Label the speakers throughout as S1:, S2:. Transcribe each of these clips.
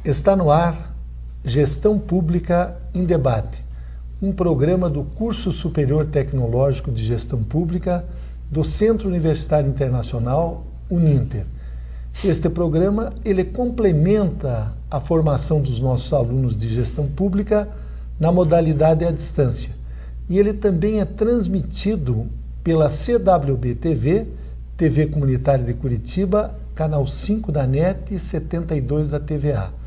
S1: Está no ar Gestão Pública em Debate, um programa do Curso Superior Tecnológico de Gestão Pública do Centro Universitário Internacional, Uninter. Este programa ele complementa a formação dos nossos alunos de gestão pública na modalidade à distância. E ele também é transmitido pela CWB-TV, TV Comunitária de Curitiba, canal 5 da NET e 72 da TVA.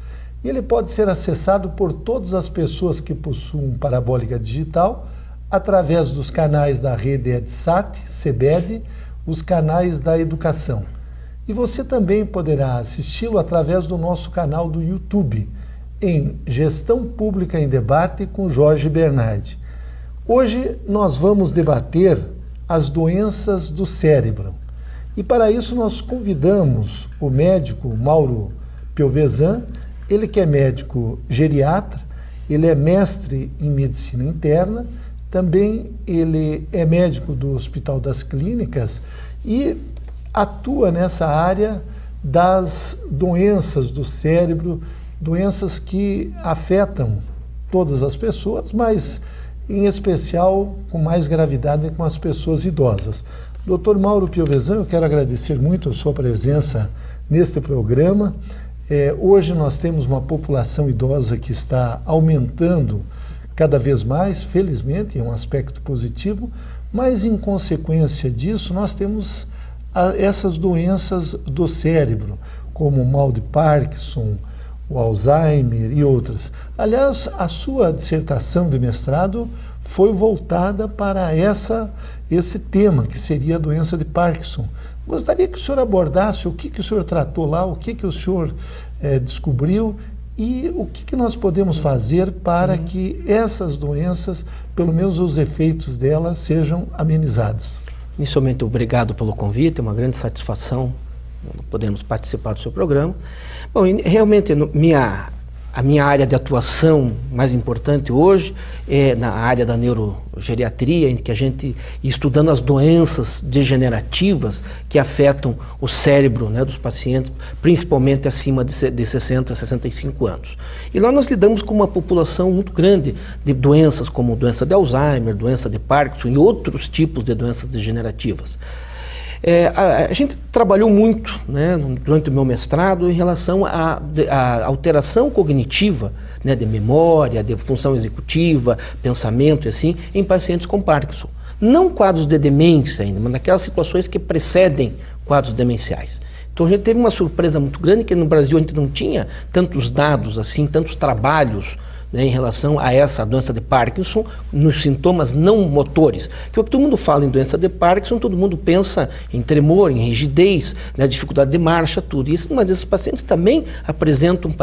S1: E ele pode ser acessado por todas as pessoas que possuem parabólica digital, através dos canais da rede EdSat, CBED, os canais da educação. E você também poderá assisti-lo através do nosso canal do YouTube, em Gestão Pública em Debate com Jorge Bernardi. Hoje nós vamos debater as doenças do cérebro. E para isso nós convidamos o médico Mauro Piovesan, ele que é médico geriatra, ele é mestre em medicina interna, também ele é médico do Hospital das Clínicas e atua nessa área das doenças do cérebro, doenças que afetam todas as pessoas, mas em especial com mais gravidade com as pessoas idosas. Dr. Mauro Piovesan, eu quero agradecer muito a sua presença neste programa. Hoje nós temos uma população idosa que está aumentando cada vez mais, felizmente, é um aspecto positivo, mas em consequência disso nós temos essas doenças do cérebro, como o mal de Parkinson, o Alzheimer e outras. Aliás, a sua dissertação de mestrado foi voltada para esse tema, que seria a doença de Parkinson. Gostaria que o senhor abordasse o que o senhor tratou lá, o que o senhor descobriu e o que nós podemos fazer para que essas doenças, pelo menos os efeitos delas, sejam amenizados.
S2: Inicialmente, obrigado pelo convite, é uma grande satisfação podermos participar do seu programa. Bom, realmente, a minha área de atuação mais importante hoje é na área da neurogeriatria, em que a gente, estudando as doenças degenerativas que afetam o cérebro, né, dos pacientes, principalmente acima de 60, 65 anos. E lá nós lidamos com uma população muito grande de doenças, como doença de Alzheimer, doença de Parkinson e outros tipos de doenças degenerativas. A gente trabalhou muito, né, durante o meu mestrado em relação à alteração cognitiva, né, de memória, de função executiva, pensamento e assim, em pacientes com Parkinson. Não quadros de demência ainda, mas naquelas situações que precedem quadros demenciais. Então a gente teve uma surpresa muito grande, que no Brasil a gente não tinha tantos dados assim, tantos trabalhos, né, em relação a essa doença de Parkinson, nos sintomas não motores. Que o que todo mundo fala em doença de Parkinson, todo mundo pensa em tremor, em rigidez, né, dificuldade de marcha, tudo isso, mas esses pacientes também apresentam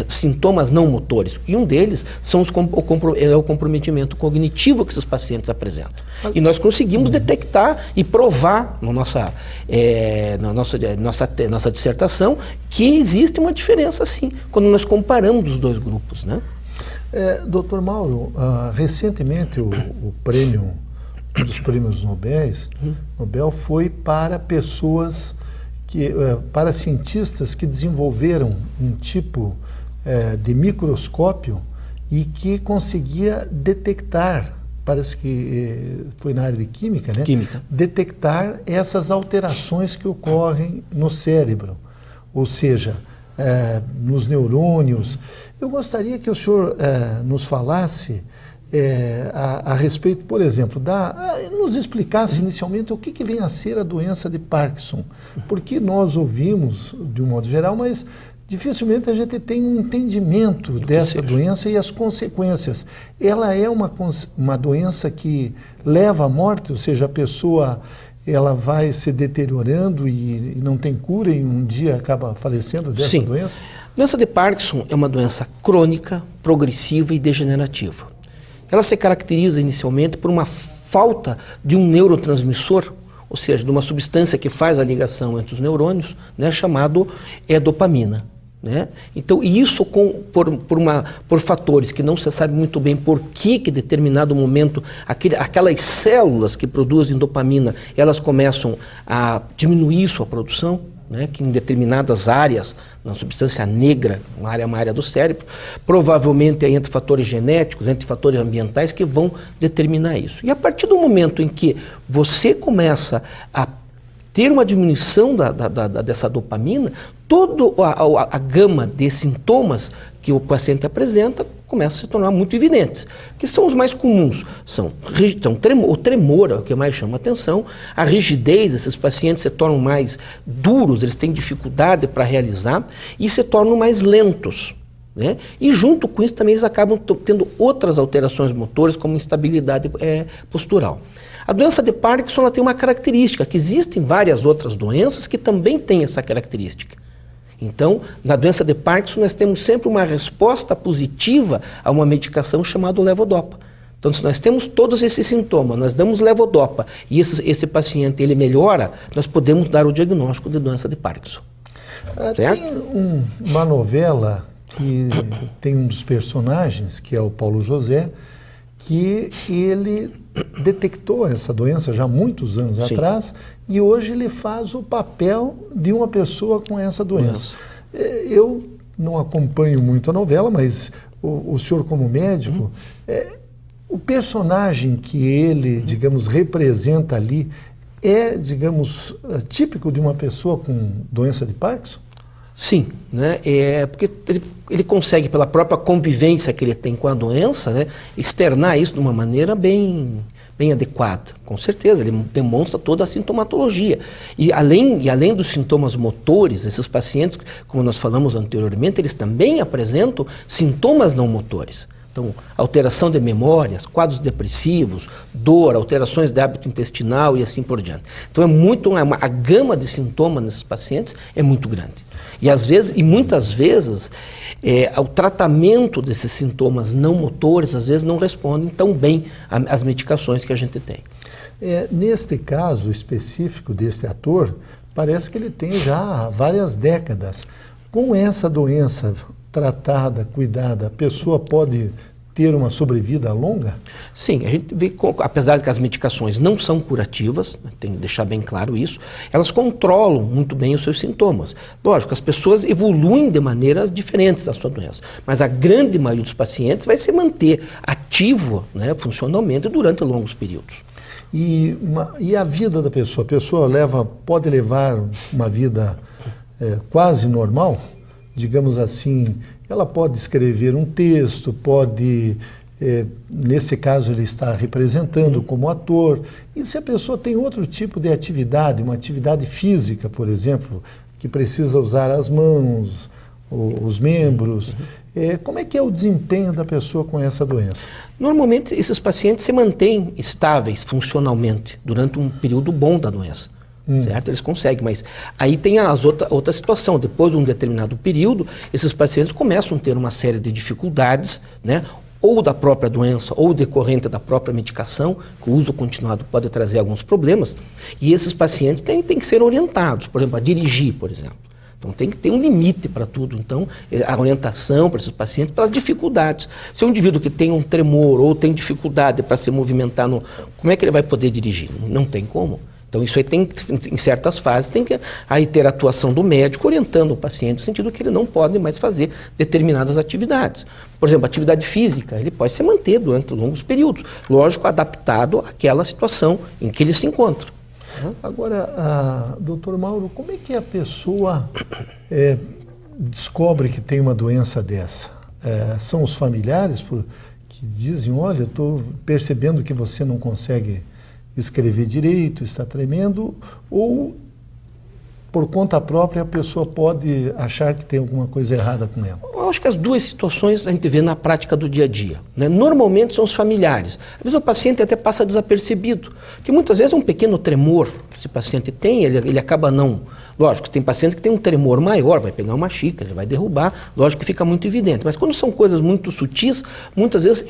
S2: sintomas não motores. E um deles são o comprometimento cognitivo que esses pacientes apresentam. E nós conseguimos detectar e provar na nossa dissertação que existe uma diferença, sim, quando nós comparamos os dois grupos, né?
S1: Dr. Mauro, recentemente o prêmio dos prêmios Nobel foi para pessoas para cientistas que desenvolveram um tipo de microscópio e que conseguia detectar, parece que foi na área de química, né? Química. Detectar essas alterações que ocorrem no cérebro, ou seja, nos neurônios. Eu gostaria que o senhor nos falasse a respeito, por exemplo, nos explicasse inicialmente o que vem a ser a doença de Parkinson, porque nós ouvimos de um modo geral, mas dificilmente a gente tem um entendimento dessa doença e as consequências. Ela é uma doença que leva à morte, ou seja, a pessoa ela vai se deteriorando e não tem cura e um dia acaba falecendo dessa doença?
S2: A doença de Parkinson é uma doença crônica, progressiva e degenerativa. Ela se caracteriza inicialmente por uma falta de um neurotransmissor, ou seja, de uma substância que faz a ligação entre os neurônios, né, chamado dopamina. Né? Então, isso por fatores que não se sabe muito bem por que em determinado momento aquelas células que produzem dopamina, elas começam a diminuir sua produção, né, que em determinadas áreas, na substância negra, uma área do cérebro, provavelmente entre fatores genéticos, entre fatores ambientais que vão determinar isso. E a partir do momento em que você começa a ter uma diminuição dessa dopamina, toda a gama de sintomas que o paciente apresenta começa a se tornar muito evidentes, que são os mais comuns. O tremor é o que mais chama a atenção, a rigidez, esses pacientes se tornam mais duros, eles têm dificuldade para realizar e se tornam mais lentos, né? E junto com isso também eles acabam tendo outras alterações motoras, como instabilidade postural. A doença de Parkinson ela tem uma característica, que existem várias outras doenças que também têm essa característica. Então, na doença de Parkinson, nós temos sempre uma resposta positiva a uma medicação chamada levodopa. Então, se nós temos todos esses sintomas, nós damos levodopa e esse paciente ele melhora, nós podemos dar o diagnóstico de doença de Parkinson.
S1: Tem uma novela que tem um dos personagens, que é o Paulo José, que ele detectou essa doença já há muitos anos atrás e hoje ele faz o papel de uma pessoa com essa doença. Eu não acompanho muito a novela, mas o senhor como médico, o personagem que ele, digamos, representa ali é, digamos, típico de uma pessoa com doença de Parkinson?
S2: Sim, né? Porque ele consegue, pela própria convivência que ele tem com a doença, né, externar isso de uma maneira bem adequada. Com certeza, ele demonstra toda a sintomatologia. E além dos sintomas motores, esses pacientes, como nós falamos anteriormente, eles também apresentam sintomas não motores. Então, alteração de memórias, quadros depressivos, dor, alterações de hábito intestinal e assim por diante. Então, a gama de sintomas nesses pacientes é muito grande. E muitas vezes, o tratamento desses sintomas não motores, às vezes, não respondem tão bem às medicações que a gente tem.
S1: Neste caso específico desse ator, parece que ele tem já várias décadas. Com essa doença tratada, cuidada, a pessoa pode ter uma sobrevida longa?
S2: Sim, a gente vê, apesar de que as medicações não são curativas, tem que deixar bem claro isso, elas controlam muito bem os seus sintomas. Lógico, as pessoas evoluem de maneiras diferentes da sua doença, mas a grande maioria dos pacientes vai se manter ativo, né, funcionalmente durante longos períodos.
S1: E a vida da pessoa? A pessoa pode levar uma vida quase normal? Digamos assim, ela pode escrever um texto, nesse caso ele está representando como ator. E se a pessoa tem outro tipo de atividade, uma atividade física, por exemplo, que precisa usar as mãos, os membros, como é que é o desempenho da pessoa com essa doença?
S2: Normalmente esses pacientes se mantêm estáveis funcionalmente durante um período bom da doença. Certo? Eles conseguem, mas aí tem outra situação. Depois de um determinado período, esses pacientes começam a ter uma série de dificuldades, né? Ou da própria doença, ou decorrente da própria medicação, que o uso continuado pode trazer alguns problemas, e esses pacientes têm que ser orientados, por exemplo, a dirigir, por exemplo. Então tem que ter um limite para tudo. Então, a orientação para esses pacientes, pelas dificuldades. Se um indivíduo que tem um tremor ou tem dificuldade para se movimentar, como é que ele vai poder dirigir? Não tem como. Então isso aí em certas fases, tem que aí ter a atuação do médico orientando o paciente, no sentido que ele não pode mais fazer determinadas atividades. Por exemplo, atividade física, ele pode se manter durante longos períodos, lógico, adaptado àquela situação em que ele se encontra.
S1: Agora, doutor Mauro, como é que a pessoa descobre que tem uma doença dessa? São os familiares que dizem, olha, eu estou percebendo que você não consegue escrever direito, está tremendo, ou por conta própria a pessoa pode achar que tem alguma coisa errada com ela?
S2: Eu acho que as duas situações a gente vê na prática do dia a dia, né? Normalmente são os familiares. Às vezes o paciente até passa desapercebido, que muitas vezes é um pequeno tremor que esse paciente tem, ele acaba não... Lógico, tem pacientes que têm um tremor maior, vai pegar uma xícara, ele vai derrubar, lógico que fica muito evidente. Mas quando são coisas muito sutis, muitas vezes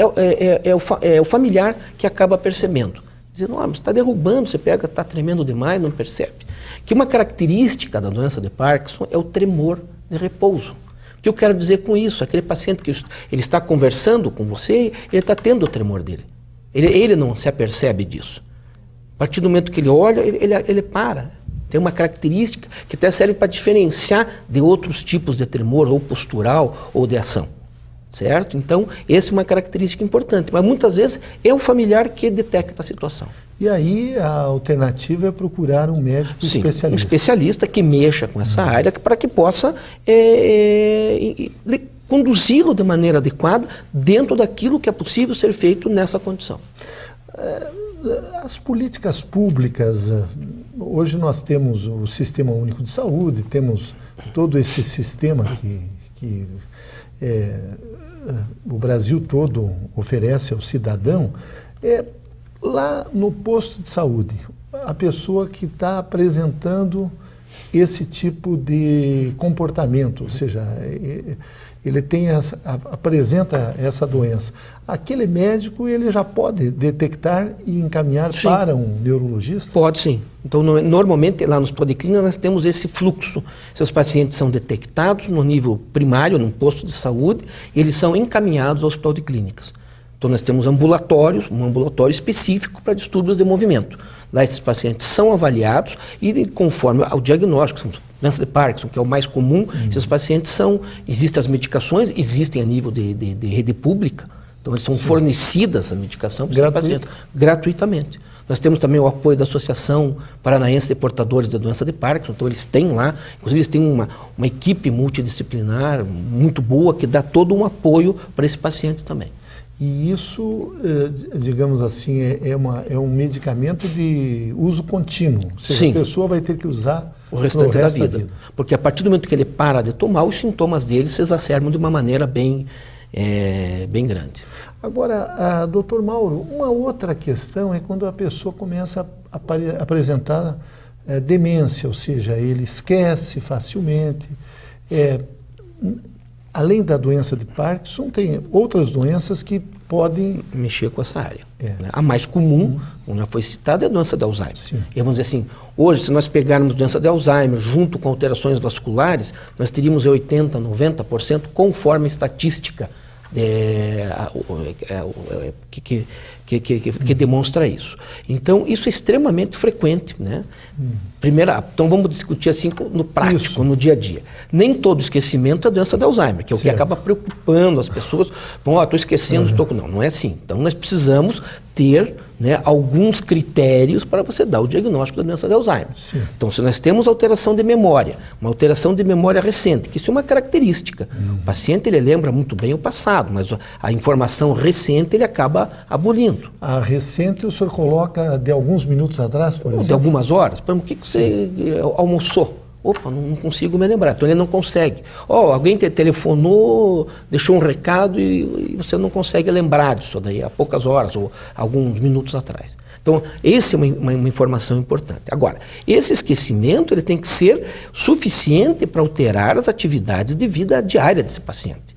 S2: é o familiar que acaba percebendo. Dizendo, você está derrubando, você pega, está tremendo demais, não percebe. Que uma característica da doença de Parkinson é o tremor de repouso. O que eu quero dizer com isso? Aquele paciente que ele está conversando com você, ele está tendo o tremor dele. Ele não se apercebe disso. A partir do momento que ele olha, ele para. tem uma característica que até serve para diferenciar de outros tipos de tremor, ou postural, ou de ação. Certo? Então, essa é uma característica importante. Mas muitas vezes é o familiar que detecta a situação.
S1: E aí a alternativa é procurar um médico especialista. Um
S2: especialista que mexa com essa área para que possa conduzi-lo de maneira adequada dentro daquilo que é possível ser feito nessa condição.
S1: As políticas públicas, hoje nós temos o Sistema Único de Saúde, temos todo esse sistema que o Brasil todo oferece ao cidadão. Lá no posto de saúde, a pessoa que está apresentando esse tipo de comportamento, ou seja, ele apresenta essa doença, aquele médico ele já pode detectar e encaminhar sim. para um neurologista?
S2: Pode sim. Então, normalmente lá nos policlínicos nós temos esse fluxo. Esses pacientes são detectados no nível primário, num posto de saúde, e eles são encaminhados ao hospital de clínicas. Então nós temos ambulatórios, um ambulatório específico para distúrbios de movimento. Lá esses pacientes são avaliados e conforme ao diagnóstico, doença de Parkinson, que é o mais comum, esses pacientes existem as medicações, existem a nível de rede pública, então eles são sim. fornecidas a medicação para esses pacientes gratuitamente. Nós temos também o apoio da Associação Paranaense de Portadores da Doença de Parkinson, então eles têm lá, inclusive eles têm uma equipe multidisciplinar muito boa que dá todo um apoio para esse paciente também.
S1: E isso, digamos assim, é um medicamento de uso contínuo. Ou seja, sim. a pessoa vai ter que usar
S2: o restante da vida. Porque a partir do momento que ele para de tomar, os sintomas dele se exacerbam de uma maneira bem grande.
S1: Agora, doutor Mauro, uma outra questão é quando a pessoa começa a apresentar demência, ou seja, ele esquece facilmente. Além da doença de Parkinson, tem outras doenças que podem
S2: mexer com essa área. Né? A mais comum, como já foi citada, é a doença de Alzheimer. Sim. E vamos dizer assim, hoje, se nós pegarmos doença de Alzheimer junto com alterações vasculares, nós teríamos 80%, 90% conforme a estatística que demonstra isso. Então, isso é extremamente frequente, né? Então vamos discutir assim no prático, isso. no dia a dia. Nem todo esquecimento é doença de Alzheimer, que é certo. O que acaba preocupando as pessoas. Estou esquecendo, não é assim. Então nós precisamos ter, né, alguns critérios para você dar o diagnóstico da doença de Alzheimer. Sim. Então, se nós temos alteração de memória, uma alteração de memória recente, que isso é uma característica. O paciente ele lembra muito bem o passado, mas a informação recente ele acaba abolindo.
S1: A recente o senhor coloca de alguns minutos atrás, por exemplo?
S2: De algumas horas. O que você almoçou? Opa, não consigo me lembrar. Então ele não consegue. Alguém te telefonou, deixou um recado e você não consegue lembrar disso daí há poucas horas ou alguns minutos atrás. Então, essa é uma informação importante. Agora, esse esquecimento ele tem que ser suficiente para alterar as atividades de vida diária desse paciente.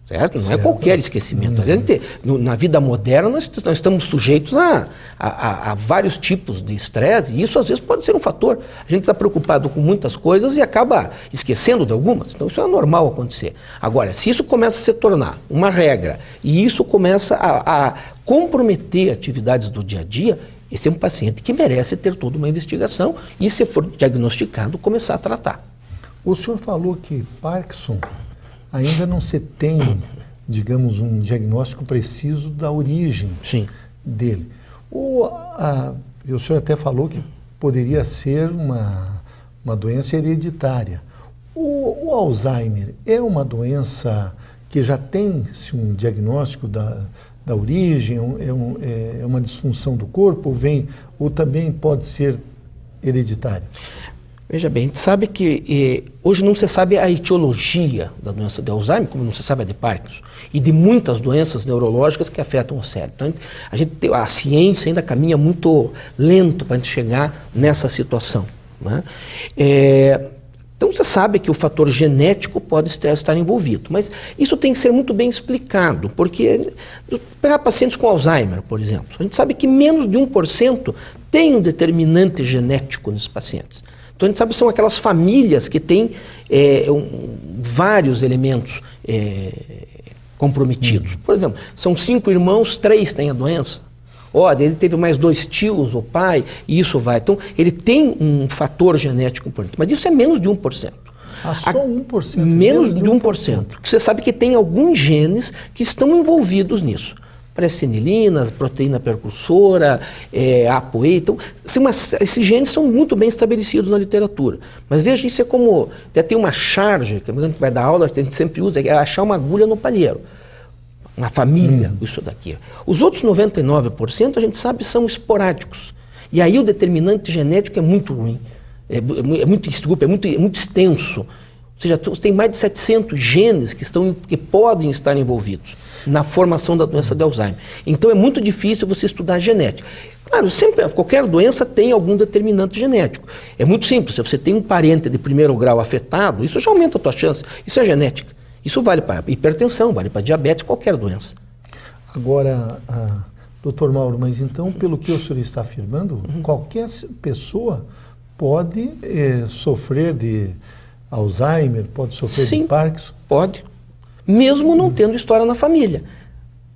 S2: Certo? Não é qualquer esquecimento. A gente, na vida moderna, nós estamos sujeitos a vários tipos de estresse, e isso às vezes pode ser um fator. A gente está preocupado com muitas coisas e acaba esquecendo de algumas. Então isso é normal acontecer. Agora, se isso começa a se tornar uma regra e isso começa a comprometer atividades do dia a dia, esse é um paciente que merece ter toda uma investigação e, se for diagnosticado, começar a tratar.
S1: O senhor falou que Parkinson ainda não se tem, digamos, um diagnóstico preciso da origem Sim. dele. O senhor até falou que poderia ser uma doença hereditária. O Alzheimer é uma doença que já tem-se um diagnóstico da origem, é uma disfunção do corpo, ou também pode ser hereditária?
S2: Veja bem, a gente sabe que hoje não se sabe a etiologia da doença de Alzheimer, como não se sabe a de Parkinson, e de muitas doenças neurológicas que afetam o cérebro. Então, a ciência ainda caminha muito lento para a gente chegar nessa situação. Né? Então, você sabe que o fator genético pode estar envolvido, mas isso tem que ser muito bem explicado, porque, pegar pacientes com Alzheimer, por exemplo, a gente sabe que menos de 1% tem um determinante genético nesses pacientes. Então, a gente sabe que são aquelas famílias que têm vários elementos comprometidos. Por exemplo, são 5 irmãos, 3 têm a doença. Olha, ele teve mais 2 tios, o pai, e isso vai. Então, ele tem um fator genético importante, mas isso é menos de 1%.
S1: Só 1%?
S2: Menos de 1%. Porque você sabe que tem alguns genes que estão envolvidos nisso. Presenilina, proteína precursora, ApoE. Então, esses genes são muito bem estabelecidos na literatura. Mas veja, isso é como... Já tem uma charge, que a gente vai dar aula, que a gente sempre usa, é achar uma agulha no palheiro. Uma família, isso daqui. Os outros 99%, a gente sabe, são esporádicos. E aí o determinante genético é muito ruim. É muito extenso. Ou seja, você tem mais de 700 genes que podem estar envolvidos na formação da doença de Alzheimer. Então é muito difícil você estudar genética. Claro, qualquer doença tem algum determinante genético. É muito simples, se você tem um parente de 1º grau afetado, isso já aumenta a tua chance. Isso é genética. Isso vale para hipertensão, vale para diabetes, qualquer doença.
S1: Agora, doutor Mauro, mas então, pelo que o senhor está afirmando, qualquer pessoa pode sofrer de Alzheimer, pode sofrer de Parkinson?
S2: Pode, mesmo não tendo história na família.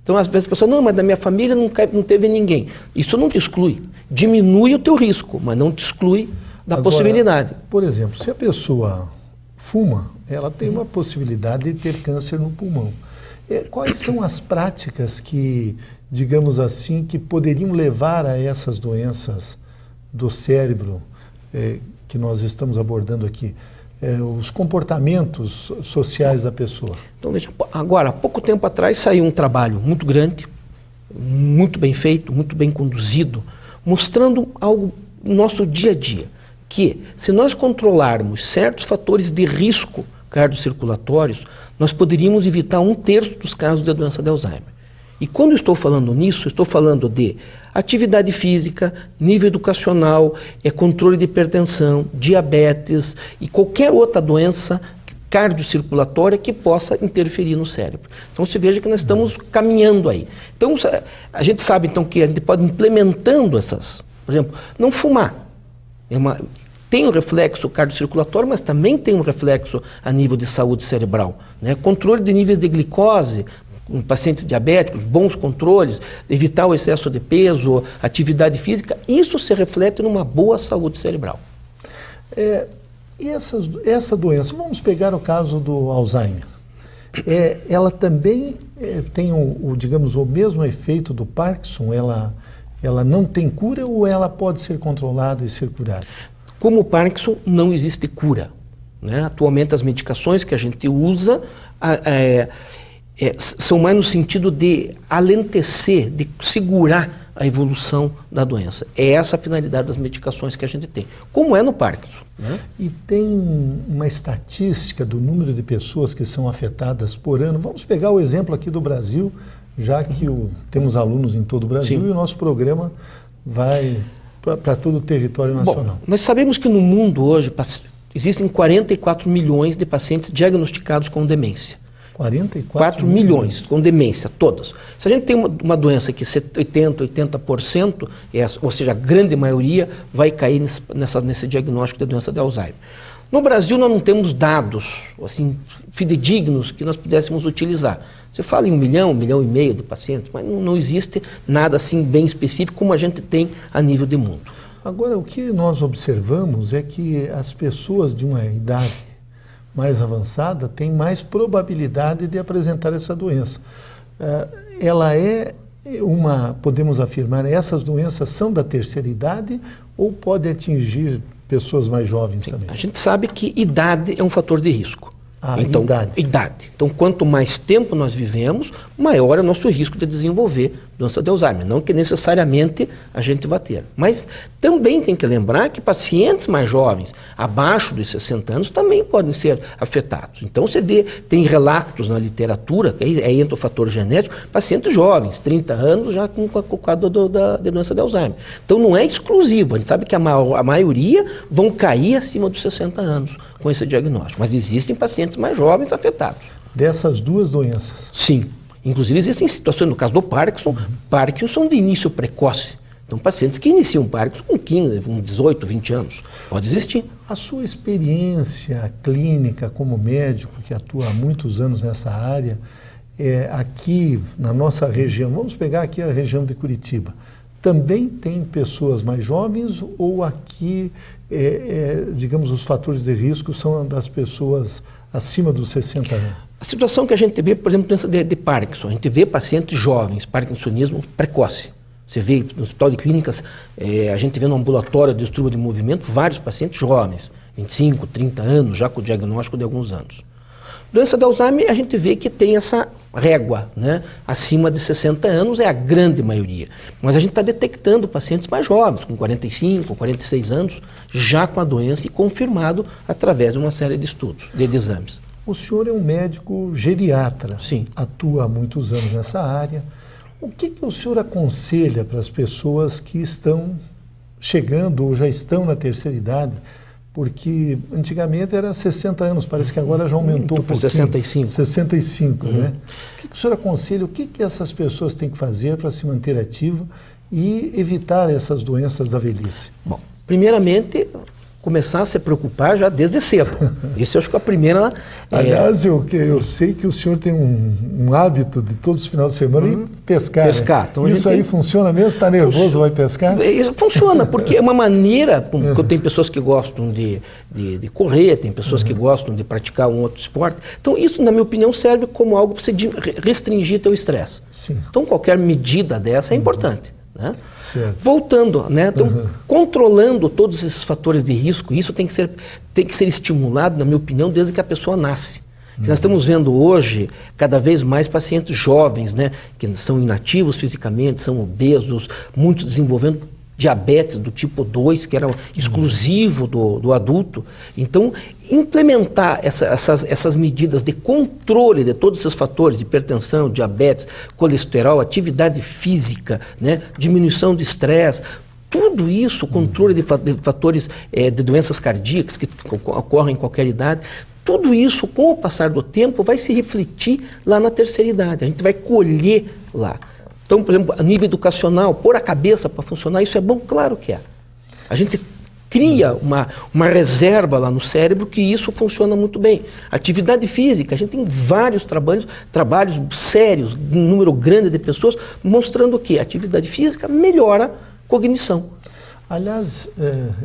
S2: Então, às vezes, a pessoa, não, mas da minha família não teve ninguém. Isso não te exclui. Diminui o teu risco, mas não te exclui da possibilidade.
S1: Por exemplo, se a pessoa fuma, ela tem uma possibilidade de ter câncer no pulmão. Quais são as práticas que, digamos assim, que poderiam levar a essas doenças do cérebro que nós estamos abordando aqui? Os comportamentos sociais da pessoa.
S2: Então, veja, agora, há pouco tempo atrás saiu um trabalho muito grande, muito bem feito, muito bem conduzido, mostrando algo no nosso dia a dia, que se nós controlarmos certos fatores de risco cardiocirculatórios, nós poderíamos evitar 1/3 dos casos da doença de Alzheimer. E quando eu estou falando nisso, estou falando de atividade física, nível educacional, controle de hipertensão, diabetes e qualquer outra doença cardiocirculatória que possa interferir no cérebro. Então, você veja que nós estamos caminhando aí. Então, a gente sabe então que a gente pode ir implementando essas, por exemplo, não fumar. Tem um reflexo cardiocirculatório, mas também tem um reflexo a nível de saúde cerebral, né? Controle de níveis de glicose, em pacientes diabéticos, bons controles, evitar o excesso de peso, atividade física, isso se reflete numa boa saúde cerebral.
S1: E essa doença, vamos pegar o caso do Alzheimer, ela também tem digamos, o mesmo efeito do Parkinson? Ela não tem cura ou ela pode ser controlada e ser curada?
S2: Como o Parkinson, não existe cura, né? Atualmente as medicações que a gente usa são mais no sentido de alentecer, de segurar a evolução da doença. É essa a finalidade das medicações que a gente tem, como é no Parkinson, né?
S1: E tem uma estatística do número de pessoas que são afetadas por ano. Vamos pegar o exemplo aqui do Brasil, já que temos alunos em todo o Brasil. Sim. E o nosso programa vai para todo o território nacional.
S2: Bom, nós sabemos que no mundo hoje existem 44 milhões de pacientes diagnosticados com demência.
S1: 44
S2: milhões com demência, todas. Se a gente tem uma doença que 80%, ou seja, a grande maioria vai cair nesse diagnóstico da doença de Alzheimer. No Brasil nós não temos dados assim, fidedignos que nós pudéssemos utilizar. Você fala em 1 milhão, 1,5 milhão de pacientes, mas não existe nada assim bem específico como a gente tem a nível de mundo.
S1: Agora, o que nós observamos é que as pessoas de uma idade mais avançada têm mais probabilidade de apresentar essa doença. Ela podemos afirmar, essas doenças são da terceira idade ou pode atingir pessoas mais jovens? Sim, também?
S2: A gente sabe que idade é um fator de risco. Então, idade. Então, quanto mais tempo nós vivemos, maior é o nosso risco de desenvolver doença de Alzheimer. Não que necessariamente a gente vá ter. Mas também tem que lembrar que pacientes mais jovens, abaixo dos 60 anos, também podem ser afetados. Então, você vê, tem relatos na literatura, que aí entra o fator genético, pacientes jovens, 30 anos, já com o quadro da doença de Alzheimer. Então, não é exclusivo. A gente sabe que a maioria vão cair acima dos 60 anos com esse diagnóstico. Mas existem pacientes mais jovens afetados.
S1: Dessas duas doenças?
S2: Sim. Inclusive existem situações, no caso do Parkinson, Parkinson de início precoce. Então, pacientes que iniciam Parkinson com 15, com 18, 20 anos. Pode existir.
S1: A sua experiência clínica como médico, que atua há muitos anos nessa área, aqui na nossa região, vamos pegar aqui a região de Curitiba, também tem pessoas mais jovens ou aqui, digamos, os fatores de risco são das pessoas acima dos 60 anos?
S2: A situação que a gente vê, por exemplo, doença de Parkinson, a gente vê pacientes jovens, parkinsonismo precoce. Você vê no hospital de clínicas, a gente vê no ambulatório de distúrbio de movimento vários pacientes jovens, 25, 30 anos, já com o diagnóstico de alguns anos. Doença de Alzheimer, a gente vê que tem essa régua, né? Acima de 60 anos é a grande maioria. Mas a gente está detectando pacientes mais jovens, com 45, 46 anos, já com a doença e confirmado através de uma série de estudos, de exames.
S1: O senhor é um médico geriatra,
S2: sim,
S1: atua há muitos anos nessa área. O que o senhor aconselha para as pessoas que estão chegando ou já estão na terceira idade? Porque antigamente era 60 anos, parece que agora já aumentou um pouquinho.
S2: 65.
S1: 65, né? O que o senhor aconselha? O que essas pessoas têm que fazer para se manter ativo e evitar essas doenças da velhice?
S2: Bom, primeiramente, começar a se preocupar já desde cedo. Isso eu acho que é a primeira...
S1: Aliás, eu sei que o senhor tem um hábito de todos os finais de semana ir pescar.
S2: Pescar.
S1: Né? Então, isso aí funciona mesmo? Está nervoso, vai pescar?
S2: Isso funciona, porque é uma maneira... Tem pessoas que gostam de correr, tem pessoas que gostam de praticar um outro esporte. Então, isso, na minha opinião, serve como algo para você restringir teu estresse. Então, qualquer medida dessa é importante. Né? Voltando, né? Então, controlando todos esses fatores de risco, isso tem que ser estimulado, na minha opinião, desde que a pessoa nasce. Nós estamos vendo hoje cada vez mais pacientes jovens, né? Que são inativos fisicamente, são obesos, muitos desenvolvendo diabetes do tipo 2, que era exclusivo do adulto. Então, implementar essas medidas de controle de todos esses fatores, hipertensão, diabetes, colesterol, atividade física, né, diminuição de estresse, tudo isso, controle de fatores de doenças cardíacas que ocorrem em qualquer idade, tudo isso, com o passar do tempo, vai se refletir lá na terceira idade. A gente vai colher lá. Então, por exemplo, a nível educacional, pôr a cabeça para funcionar, isso é bom? Claro que é. A gente cria uma reserva lá no cérebro que isso funciona muito bem. Atividade física, a gente tem vários trabalhos sérios, um número grande de pessoas, mostrando que a atividade física melhora a cognição.
S1: Aliás,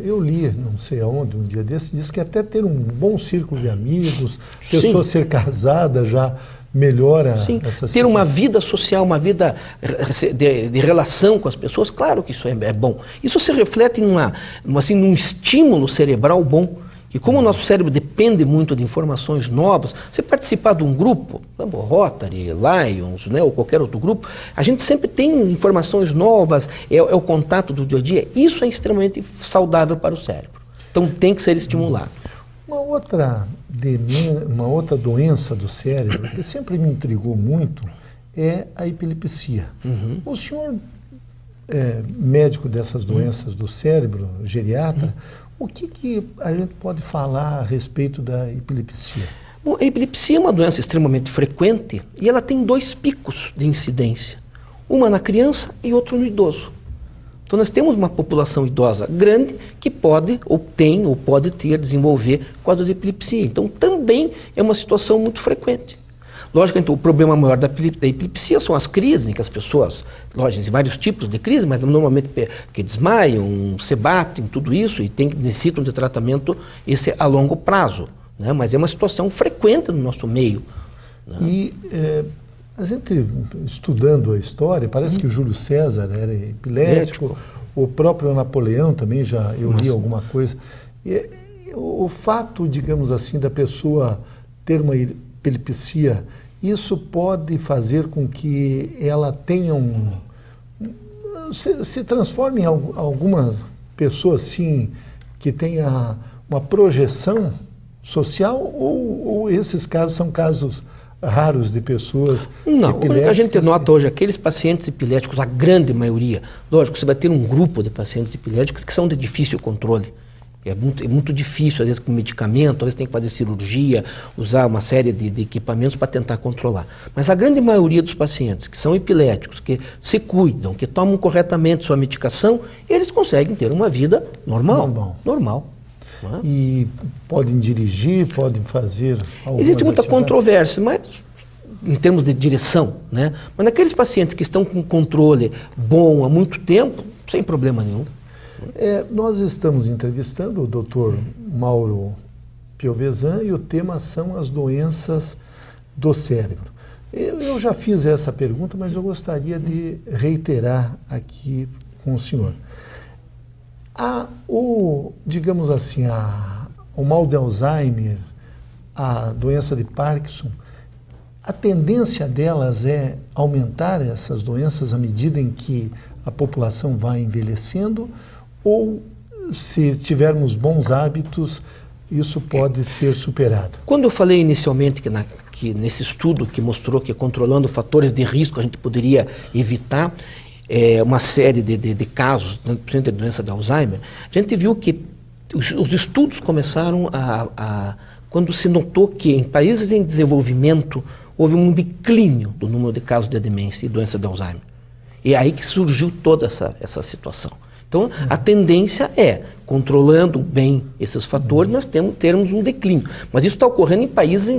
S1: eu li, não sei aonde, um dia desse, diz que até ter um bom círculo de amigos, pessoa ser casada já melhora essa situação.
S2: Ter uma vida social, uma vida de relação com as pessoas, claro que isso é bom. Isso se reflete num estímulo cerebral bom. E como o nosso cérebro depende muito de informações novas, você participar de um grupo, Rotary, Lions, né, ou qualquer outro grupo, a gente sempre tem informações novas, é o contato do dia a dia. Isso é extremamente saudável para o cérebro. Então tem que ser estimulado.
S1: Uma outra doença do cérebro que sempre me intrigou muito é a epilepsia. O senhor é médico dessas doenças do cérebro, geriatra, o que a gente pode falar a respeito da epilepsia?
S2: Bom, a epilepsia é uma doença extremamente frequente e ela tem 2 picos de incidência. Uma na criança e outro no idoso. Então nós temos uma população idosa grande que pode desenvolver quadro de epilepsia. Então também é uma situação muito frequente. Lógico, então, o problema maior da epilepsia são as crises, em que as pessoas, lógico, existem vários tipos de crise, mas normalmente que desmaiam, se batem, tudo isso, e necessitam de tratamento esse a longo prazo. Né? Mas é uma situação frequente no nosso meio. Né?
S1: E a gente, estudando a história, parece que o Júlio César era epilético, o próprio Napoleão também, eu li alguma coisa. E, o fato, digamos assim, da pessoa ter uma epilepsia, isso pode fazer com que ela tenha se transforme em alguma pessoa assim que tenha uma projeção social, ou esses casos são casos raros de pessoas epiléticas?
S2: A gente nota hoje aqueles pacientes epiléticos, a grande maioria, lógico, você vai ter um grupo de pacientes epiléticos que são de difícil controle. É muito difícil, às vezes com medicamento, às vezes tem que fazer cirurgia, usar uma série de equipamentos para tentar controlar. Mas a grande maioria dos pacientes que são epiléticos, que se cuidam, que tomam corretamente sua medicação, eles conseguem ter uma vida normal. Não é?
S1: E podem dirigir, podem fazer algumas
S2: Existe muita
S1: atividades.
S2: Controvérsia, mas em termos de direção, né? Mas naqueles pacientes que estão com controle bom há muito tempo, sem problema nenhum.
S1: Nós estamos entrevistando o Dr. Mauro Piovesan e o tema são as doenças do cérebro. Eu já fiz essa pergunta, mas eu gostaria de reiterar aqui com o senhor. Digamos assim, o mal de Alzheimer, a doença de Parkinson, a tendência delas é aumentar essas doenças à medida em que a população vai envelhecendo, ou se tivermos bons hábitos, isso pode ser superado?
S2: Quando eu falei inicialmente que nesse estudo que mostrou que controlando fatores de risco a gente poderia evitar uma série de casos, principalmente de doença de Alzheimer, a gente viu que os estudos começaram quando se notou que em países em desenvolvimento houve um declínio do número de casos de demência e doença de Alzheimer. E é aí que surgiu toda essa situação. Então, a tendência é, controlando bem esses fatores, nós termos um declínio. Mas isso está ocorrendo em países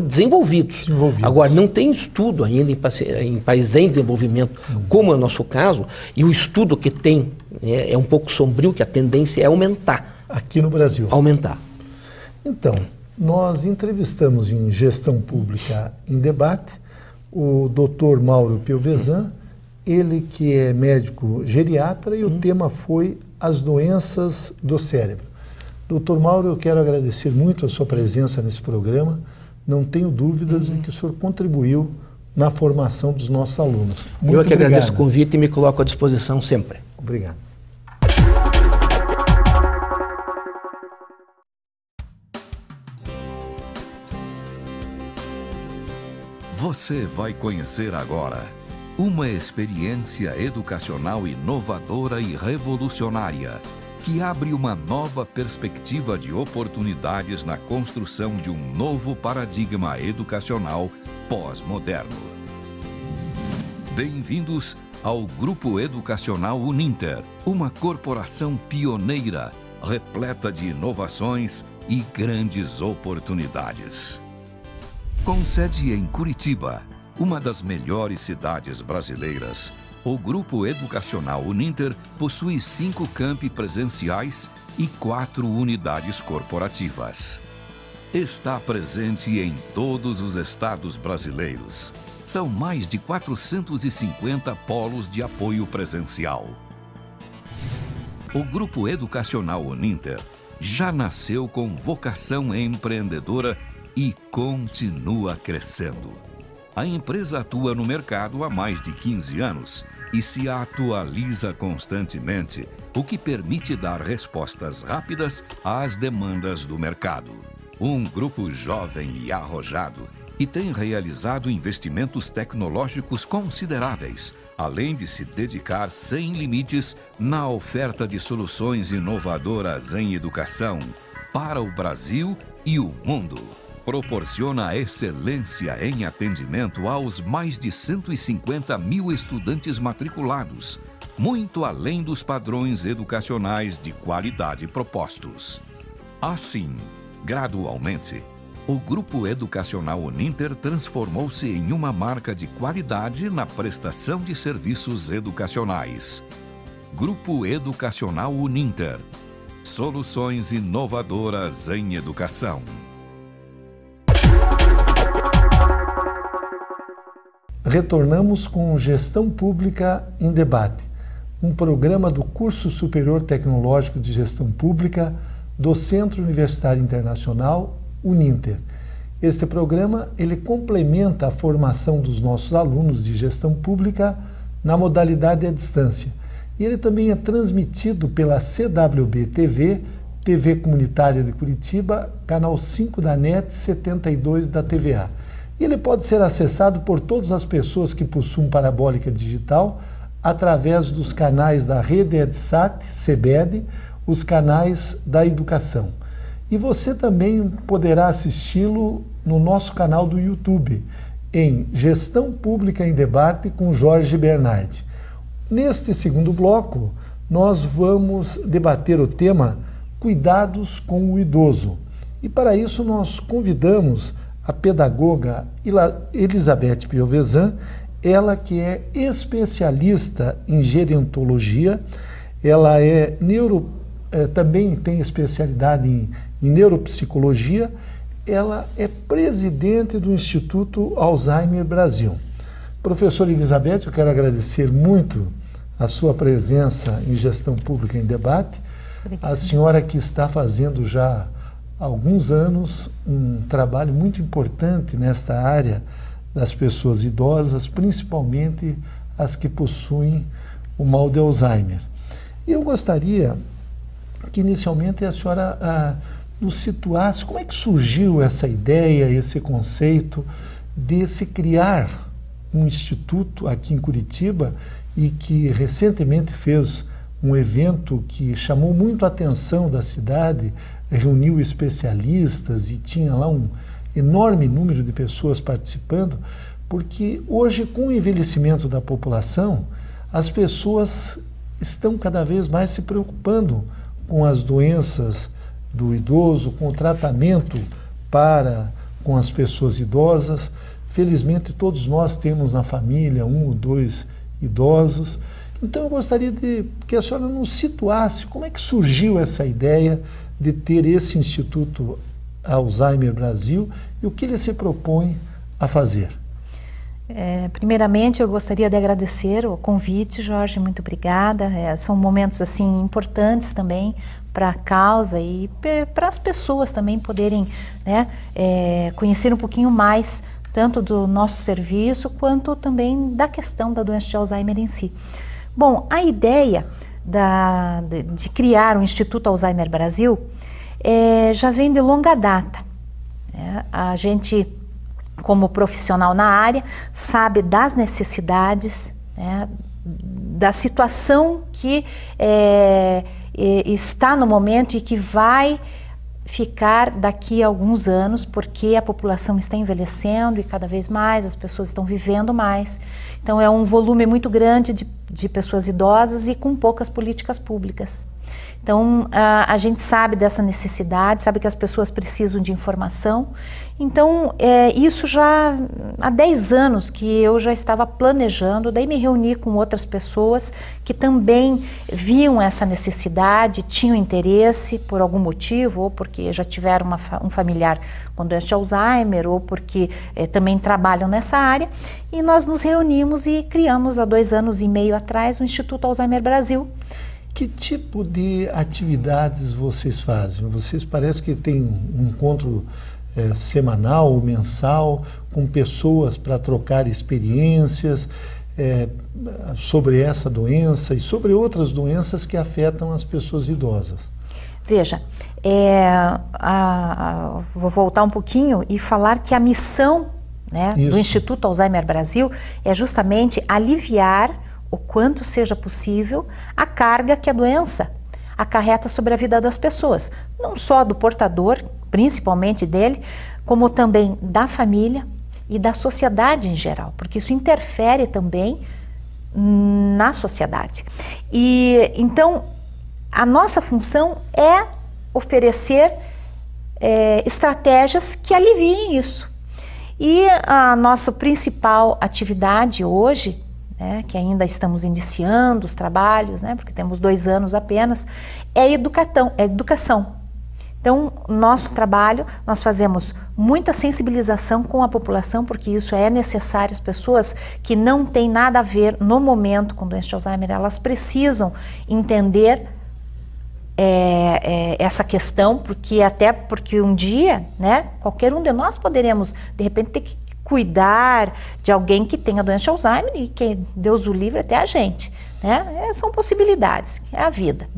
S2: desenvolvidos. Agora, não tem estudo ainda em países em desenvolvimento, como é o nosso caso, e o estudo que tem é um pouco sombrio, que a tendência é aumentar.
S1: Aqui no Brasil.
S2: Aumentar.
S1: Então, nós entrevistamos em Gestão Pública em Debate o Dr. Mauro Piovesan, ele que é médico geriatra, e o tema foi as doenças do cérebro. Doutor Mauro, eu quero agradecer muito a sua presença nesse programa. Não tenho dúvidas de que o senhor contribuiu na formação dos nossos alunos. Muito
S2: eu é que agradeço o convite e me coloco à disposição sempre.
S1: Obrigado.
S3: Você vai conhecer agora uma experiência educacional inovadora e revolucionária que abre uma nova perspectiva de oportunidades na construção de um novo paradigma educacional pós-moderno. Bem-vindos ao Grupo Educacional Uninter, uma corporação pioneira, repleta de inovações e grandes oportunidades. Com sede em Curitiba, uma das melhores cidades brasileiras, o Grupo Educacional Uninter possui 5 campi presenciais e 4 unidades corporativas. Está presente em todos os estados brasileiros. São mais de 450 polos de apoio presencial. O Grupo Educacional Uninter já nasceu com vocação empreendedora e continua crescendo. A empresa atua no mercado há mais de 15 anos e se atualiza constantemente, o que permite dar respostas rápidas às demandas do mercado. Um grupo jovem e arrojado e tem realizado investimentos tecnológicos consideráveis, além de se dedicar sem limites na oferta de soluções inovadoras em educação para o Brasil e o mundo. Proporciona excelência em atendimento aos mais de 150 mil estudantes matriculados, muito além dos padrões educacionais de qualidade propostos. Assim, gradualmente, o Grupo Educacional Uninter transformou-se em uma marca de qualidade na prestação de serviços educacionais. Grupo Educacional Uninter. Soluções inovadoras em educação.
S1: Retornamos com Gestão Pública em Debate, um programa do Curso Superior Tecnológico de Gestão Pública do Centro Universitário Internacional, Uninter. Este programa ele complementa a formação dos nossos alunos de gestão pública na modalidade à distância. E ele também é transmitido pela CWB TV, TV Comunitária de Curitiba, canal 5 da NET, 72 da TVA. E ele pode ser acessado por todas as pessoas que possuem parabólica digital através dos canais da Rede EdSat, CBED, os canais da educação. E você também poderá assisti-lo no nosso canal do YouTube, em Gestão Pública em Debate com Jorge Bernardi. Neste segundo bloco, nós vamos debater o tema Cuidados com o Idoso. E para isso nós convidamos a pedagoga Elizabeth Piovesan, ela que é especialista em gerontologia, Ela também tem especialidade em neuropsicologia. Ela é presidente do Instituto Alzheimer Brasil. Professora Elizabeth, eu quero agradecer muito a sua presença em Gestão Pública em Debate. Obrigada. A senhora que está fazendo já há alguns anos um trabalho muito importante nesta área das pessoas idosas, principalmente as que possuem o mal de Alzheimer. E eu gostaria que inicialmente a senhora nos situasse como é que surgiu essa ideia, esse conceito de se criar um instituto aqui em Curitiba e que recentemente fez um evento que chamou muito a atenção da cidade, reuniu especialistas e tinha lá um enorme número de pessoas participando, porque hoje, com o envelhecimento da população, as pessoas estão cada vez mais se preocupando com as doenças do idoso, com o tratamento com as pessoas idosas. Felizmente, todos nós temos na família 1 ou 2 idosos. Então, eu gostaria que a senhora nos situasse como é que surgiu essa ideia de ter esse Instituto Alzheimer Brasil e o que ele se propõe a fazer.
S4: Primeiramente, eu gostaria de agradecer o convite, Jorge, muito obrigada. São momentos assim importantes também para a causa e para as pessoas também poderem, né, conhecer um pouquinho mais tanto do nosso serviço quanto também da questão da doença de Alzheimer em si. Bom, a ideia de criar o Instituto Alzheimer Brasil já vem de longa data. A gente, como profissional na área, sabe das necessidades, da situação que está no momento e que vai ficar daqui a alguns anos, porque a população está envelhecendo e cada vez mais as pessoas estão vivendo mais. Então é um volume muito grande de pessoas idosas e com poucas políticas públicas. Então a gente sabe dessa necessidade, sabe que as pessoas precisam de informação. Então isso já há 10 anos que eu já estava planejando, daí me reuni com outras pessoas que também viam essa necessidade, tinham interesse por algum motivo, ou porque já tiveram um familiar com doença de Alzheimer, ou porque também trabalham nessa área, e nós nos reunimos e criamos há 2 anos e meio atrás o Instituto Alzheimer Brasil.
S1: Que tipo de atividades vocês fazem? Vocês parece que têm um encontro semanal ou mensal com pessoas para trocar experiências sobre essa doença e sobre outras doenças que afetam as pessoas idosas.
S4: Veja, vou voltar um pouquinho e falar que a missão, né, do Instituto Alzheimer Brasil é justamente aliviar o quanto seja possível a carga que a doença acarreta sobre a vida das pessoas, não só do portador, principalmente dele, como também da família e da sociedade em geral, porque isso interfere também na sociedade. E então a nossa função é oferecer estratégias que aliviem isso. E a nossa principal atividade hoje, que ainda estamos iniciando os trabalhos, porque temos 2 anos apenas, é educação. Então, nosso trabalho, nós fazemos muita sensibilização com a população, porque isso é necessário. As pessoas que não têm nada a ver no momento com doença de Alzheimer, elas precisam entender essa questão, porque um dia, qualquer um de nós poderemos, de repente, ter que cuidar de alguém que tenha doença de Alzheimer e que Deus o livre até a gente, são possibilidades, é a vida.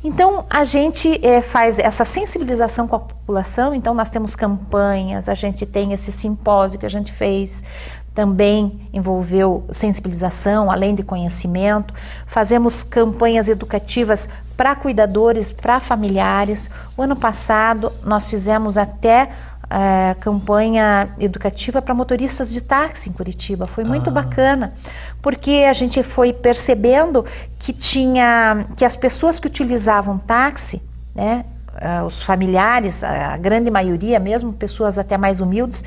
S4: Então a gente faz essa sensibilização com a população. Então nós temos campanhas, a gente tem esse simpósio que a gente fez, também envolveu sensibilização, além de conhecimento. Fazemos campanhas educativas para cuidadores, para familiares. O ano passado nós fizemos até campanha educativa para motoristas de táxi em Curitiba. Foi muito bacana, porque a gente foi percebendo que as pessoas que utilizavam táxi, os familiares, a grande maioria mesmo, pessoas até mais humildes,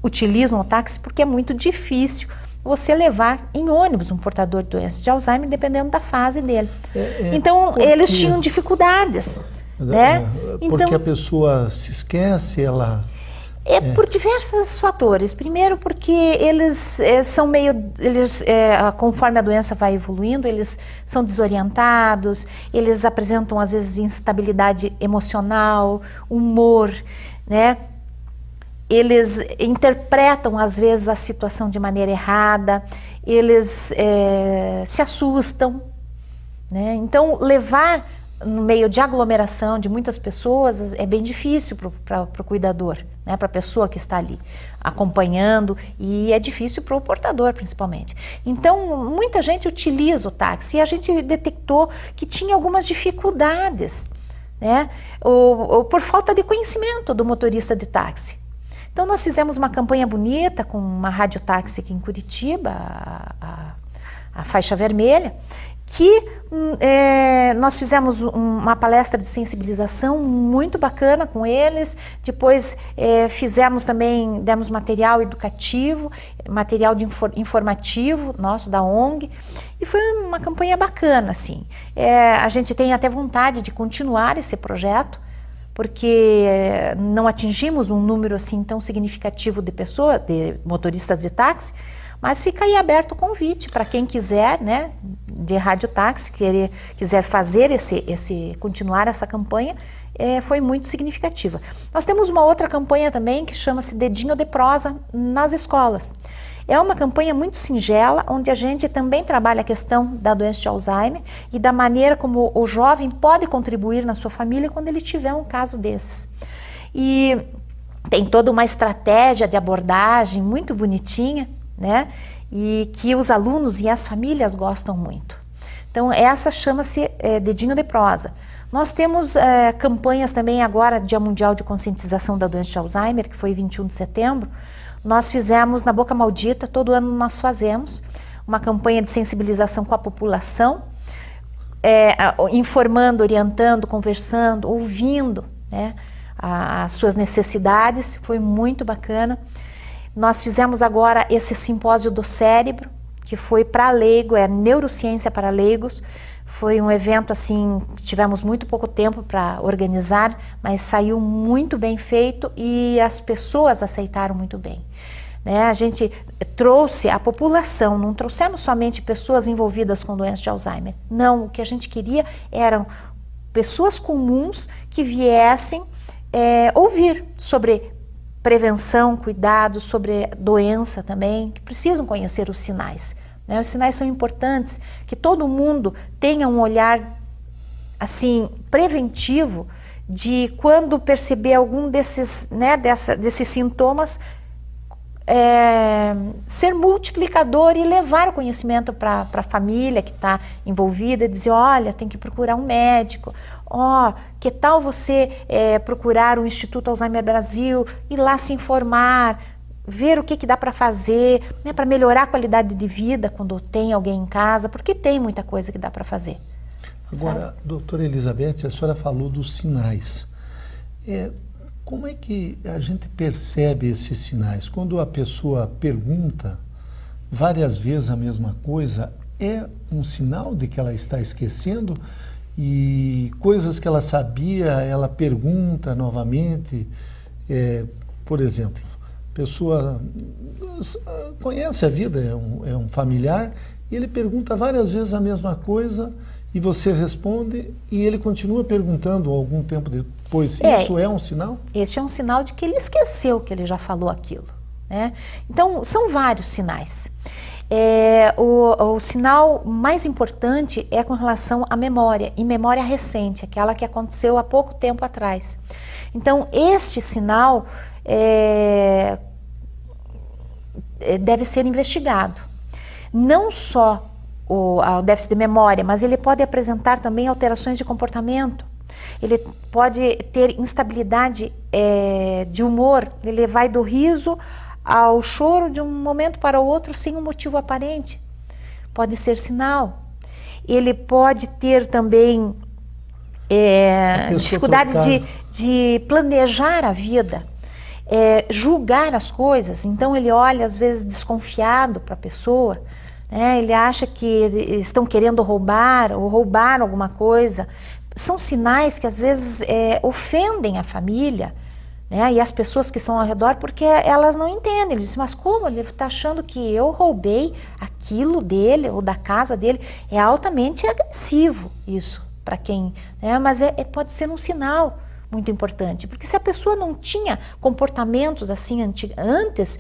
S4: utilizam o táxi porque é muito difícil você levar em ônibus um portador de doença de Alzheimer, dependendo da fase dele. Então, eles tinham dificuldades. Né?
S1: Porque
S4: então,
S1: a pessoa se esquece, ela...
S4: por diversos fatores. Primeiro porque eles são meio... conforme a doença vai evoluindo, eles são desorientados, eles apresentam às vezes instabilidade emocional, humor, né? Eles interpretam às vezes a situação de maneira errada, eles se assustam, né? Então levar no meio de aglomeração de muitas pessoas é bem difícil para o cuidador, né, para a pessoa que está ali acompanhando, e é difícil para o portador principalmente. Então muita gente utiliza o táxi e a gente detectou que tinha algumas dificuldades, né, ou por falta de conhecimento do motorista de táxi. Então nós fizemos uma campanha bonita com uma radiotáxi aqui em Curitiba, a Faixa Vermelha, que nós fizemos uma palestra de sensibilização muito bacana com eles, depois fizemos também, demos material educativo, material informativo nosso da ONG, e foi uma campanha bacana, assim. A gente tem até vontade de continuar esse projeto, porque não atingimos um número assim tão significativo de pessoas, de motoristas de táxi, mas fica aí aberto o convite para quem quiser, né, de radiotáxi, quiser fazer continuar essa campanha, foi muito significativa. Nós temos uma outra campanha também que chama-se Dedinho de Prosa nas escolas. É uma campanha muito singela, onde a gente também trabalha a questão da doença de Alzheimer e da maneira como o jovem pode contribuir na sua família quando ele tiver um caso desses. E tem toda uma estratégia de abordagem muito bonitinha, né? E que os alunos e as famílias gostam muito. Então essa chama-se Dedinho de Prosa. Nós temos campanhas também agora, Dia Mundial de Conscientização da Doença de Alzheimer, que foi 21 de setembro. Nós fizemos na Boca Maldita, todo ano nós fazemos uma campanha de sensibilização com a população, informando, orientando, conversando, ouvindo, né, as suas necessidades. Foi muito bacana. Nós fizemos agora esse simpósio do cérebro, que foi para leigo, neurociência para leigos. Foi um evento assim, tivemos muito pouco tempo para organizar, mas saiu muito bem feito e as pessoas aceitaram muito bem. Né? A gente trouxe a população, não trouxemos somente pessoas envolvidas com doença de Alzheimer. Não, o que a gente queria eram pessoas comuns que viessem ouvir sobre prevenção, cuidado, sobre doença também, que precisam conhecer os sinais. Né? Os sinais são importantes, que todo mundo tenha um olhar assim preventivo de quando perceber algum desses, né, desses sintomas, ser multiplicador e levar o conhecimento para a família que está envolvida, dizer, olha, tem que procurar um médico, que tal você procurar o Instituto Alzheimer Brasil, ir lá se informar, ver o que dá para fazer, né, para melhorar a qualidade de vida quando tem alguém em casa, porque tem muita coisa que dá para fazer.
S1: Agora, sabe? Doutora Elizabeth, a senhora falou dos sinais. Como é que a gente percebe esses sinais? Quando a pessoa pergunta várias vezes a mesma coisa, é um sinal de que ela está esquecendo? E coisas que ela sabia, ela pergunta novamente. Por exemplo, a pessoa conhece a vida, é um familiar, e ele pergunta várias vezes a mesma coisa, e você responde, e ele continua perguntando algum tempo depois. Isso é um sinal? Este
S4: é um sinal de que ele esqueceu que ele já falou aquilo. Né? Então, são vários sinais. O sinal mais importante é com relação à memória, e memória recente, aquela que aconteceu há pouco tempo atrás. Então, este sinal deve ser investigado. Não só o déficit de memória, mas ele pode apresentar também alterações de comportamento. Ele pode ter instabilidade de humor, ele vai do riso ao choro de um momento para o outro sem um motivo aparente. Pode ser sinal. Ele pode ter também dificuldade de planejar a vida. julgar as coisas. Então ele olha às vezes desconfiado para a pessoa, né? Ele acha que estão querendo roubar ou roubar alguma coisa. São sinais que às vezes ofendem a família, né? E as pessoas que estão ao redor, porque elas não entendem. Eles dizem, mas como? Ele está achando que eu roubei aquilo dele ou da casa dele? É altamente agressivo isso para quem, né? Mas pode ser um sinal muito importante, porque se a pessoa não tinha comportamentos assim antes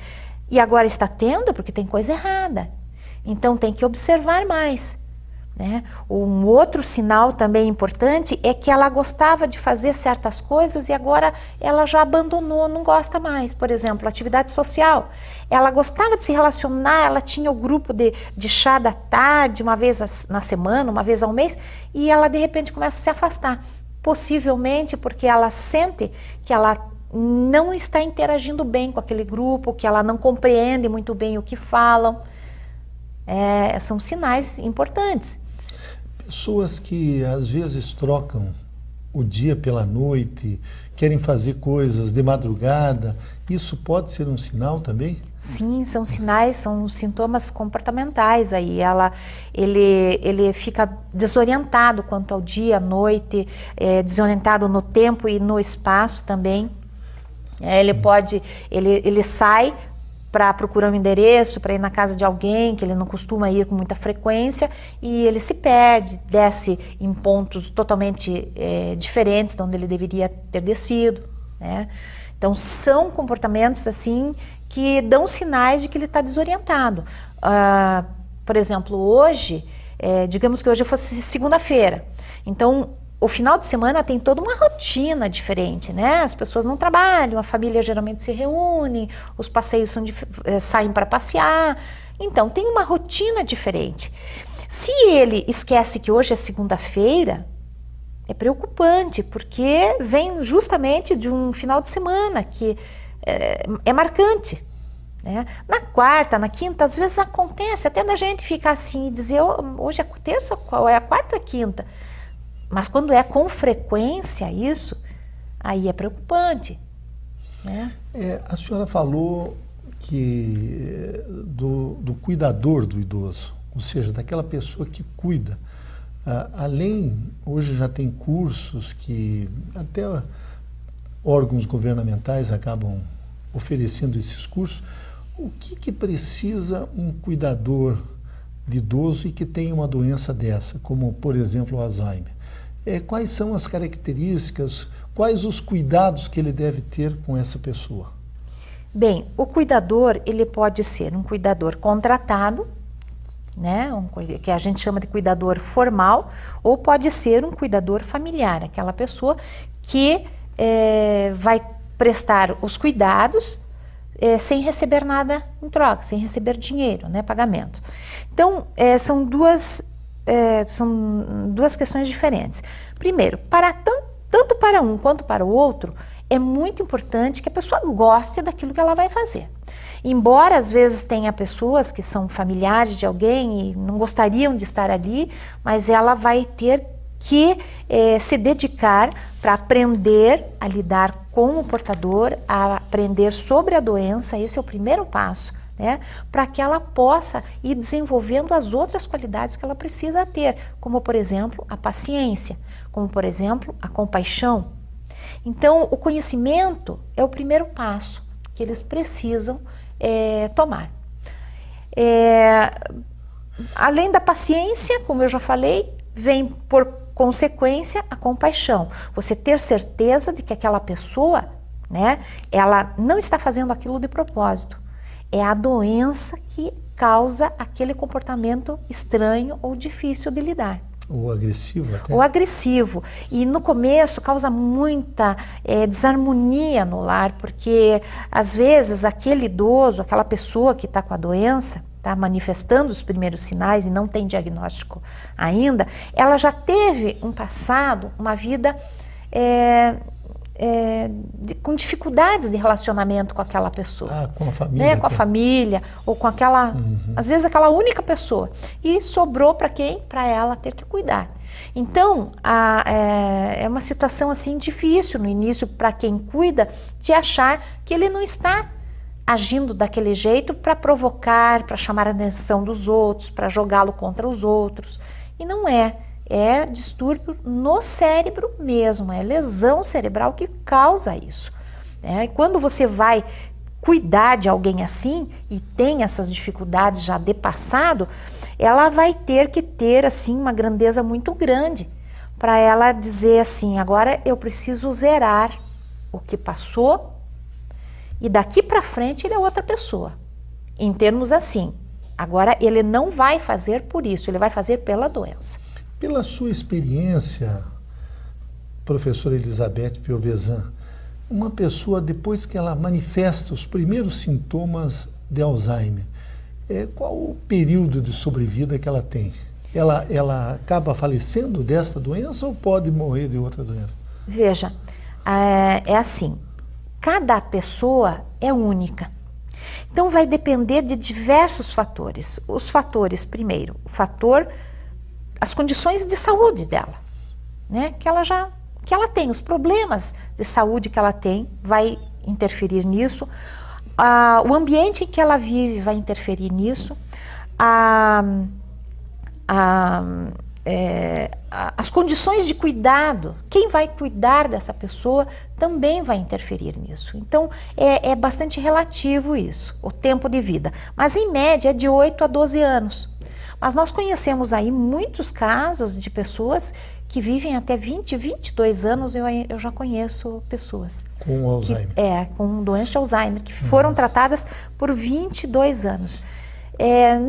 S4: e agora está tendo, porque tem coisa errada. Então tem que observar mais, né? Um outro sinal também importante é que ela gostava de fazer certas coisas e agora ela já abandonou, não gosta mais. Por exemplo, atividade social. Ela gostava de se relacionar, ela tinha o grupo de chá da tarde, uma vez na semana, uma vez ao mês, e ela de repente começa a se afastar. Possivelmente porque ela sente que ela não está interagindo bem com aquele grupo, que ela não compreende muito bem o que falam. São sinais importantes.
S1: Pessoas que às vezes trocam o dia pela noite, querem fazer coisas de madrugada, isso pode ser um sinal também?
S4: Sim, são sinais, são sintomas comportamentais aí. Ele fica desorientado quanto ao dia, à noite, desorientado no tempo e no espaço também. Ele sai para procurar um endereço, para ir na casa de alguém que ele não costuma ir com muita frequência, e ele se perde, desce em pontos totalmente diferentes de onde ele deveria ter descido, né? Então são comportamentos assim que dão sinais de que ele está desorientado. Por exemplo, hoje, digamos que hoje fosse segunda-feira, então o final de semana tem toda uma rotina diferente, né? As pessoas não trabalham, a família geralmente se reúne, os passeios saem para passear, então tem uma rotina diferente. Se ele esquece que hoje é segunda-feira, é preocupante, porque vem justamente de um final de semana que é marcante, né? Na quarta, na quinta, às vezes acontece até da gente ficar assim e dizer, hoje é terça, qual é a quarta ou a quinta? Mas quando é com frequência isso, aí é preocupante, né?
S1: A senhora falou do cuidador do idoso, ou seja, daquela pessoa que cuida. Hoje já tem cursos que até órgãos governamentais acabam oferecendo esses cursos. O que precisa um cuidador de idoso e que tem uma doença dessa, como por exemplo o Alzheimer? Quais são as características, quais os cuidados que ele deve ter com essa pessoa?
S4: Bem, o cuidador, ele pode ser um cuidador contratado, né, que a gente chama de cuidador formal, ou pode ser um cuidador familiar, aquela pessoa que vai prestar os cuidados sem receber nada em troca, sem receber dinheiro, né, pagamento. Então, são duas questões diferentes. Primeiro, tanto para um quanto para o outro, é muito importante que a pessoa goste daquilo que ela vai fazer. Embora às vezes tenha pessoas que são familiares de alguém e não gostariam de estar ali, mas ela vai ter que se dedicar para aprender a lidar com o portador, a aprender sobre a doença. Esse é o primeiro passo, né? Para que ela possa ir desenvolvendo as outras qualidades que ela precisa ter, como por exemplo a paciência, como por exemplo a compaixão. Então o conhecimento é o primeiro passo que eles precisam tomar. Além da paciência, como eu já falei, vem por consequência a compaixão. Você ter certeza de que aquela pessoa, né, ela não está fazendo aquilo de propósito. É a doença que causa aquele comportamento estranho ou difícil de lidar.
S1: Ou agressivo até.
S4: Ou agressivo. E no começo causa muita desarmonia no lar, porque às vezes aquele idoso, aquela pessoa que está com a doença, está manifestando os primeiros sinais e não tem diagnóstico ainda, ela já teve um passado, uma vida com dificuldades de relacionamento com aquela pessoa.
S1: Com a família.
S4: Né? Com a família, ou com aquela, às vezes aquela única pessoa. E sobrou para quem? Para ela ter que cuidar. Então, é uma situação assim difícil no início para quem cuida, de achar que ele não está agindo daquele jeito para provocar, para chamar a atenção dos outros, para jogá-lo contra os outros. E não é. É distúrbio no cérebro mesmo, é lesão cerebral que causa isso. E quando você vai cuidar de alguém assim e tem essas dificuldades já de passado, ela vai ter que ter assim uma grandeza muito grande para ela dizer assim, agora eu preciso zerar o que passou e daqui para frente ele é outra pessoa. Em termos assim, agora ele não vai fazer por isso, ele vai fazer pela doença.
S1: Pela sua experiência, professora Elizabeth Piovesan, uma pessoa, depois que ela manifesta os primeiros sintomas de Alzheimer, qual o período de sobrevida que ela tem? Ela acaba falecendo desta doença ou pode morrer de outra doença?
S4: Veja, é assim, cada pessoa é única. Então vai depender de diversos fatores. Os fatores, primeiro, as condições de saúde dela, né? Que ela tem, os problemas de saúde que ela tem, vai interferir nisso. O ambiente em que ela vive vai interferir nisso. As condições de cuidado, quem vai cuidar dessa pessoa também vai interferir nisso. Então, é bastante relativo isso, o tempo de vida. Mas, em média, é de 8 a 12 anos. Mas nós conhecemos aí muitos casos de pessoas que vivem até 20, 22 anos, eu já conheço pessoas.
S1: Com Alzheimer.
S4: Com doença de Alzheimer, que foram tratadas por 22 anos.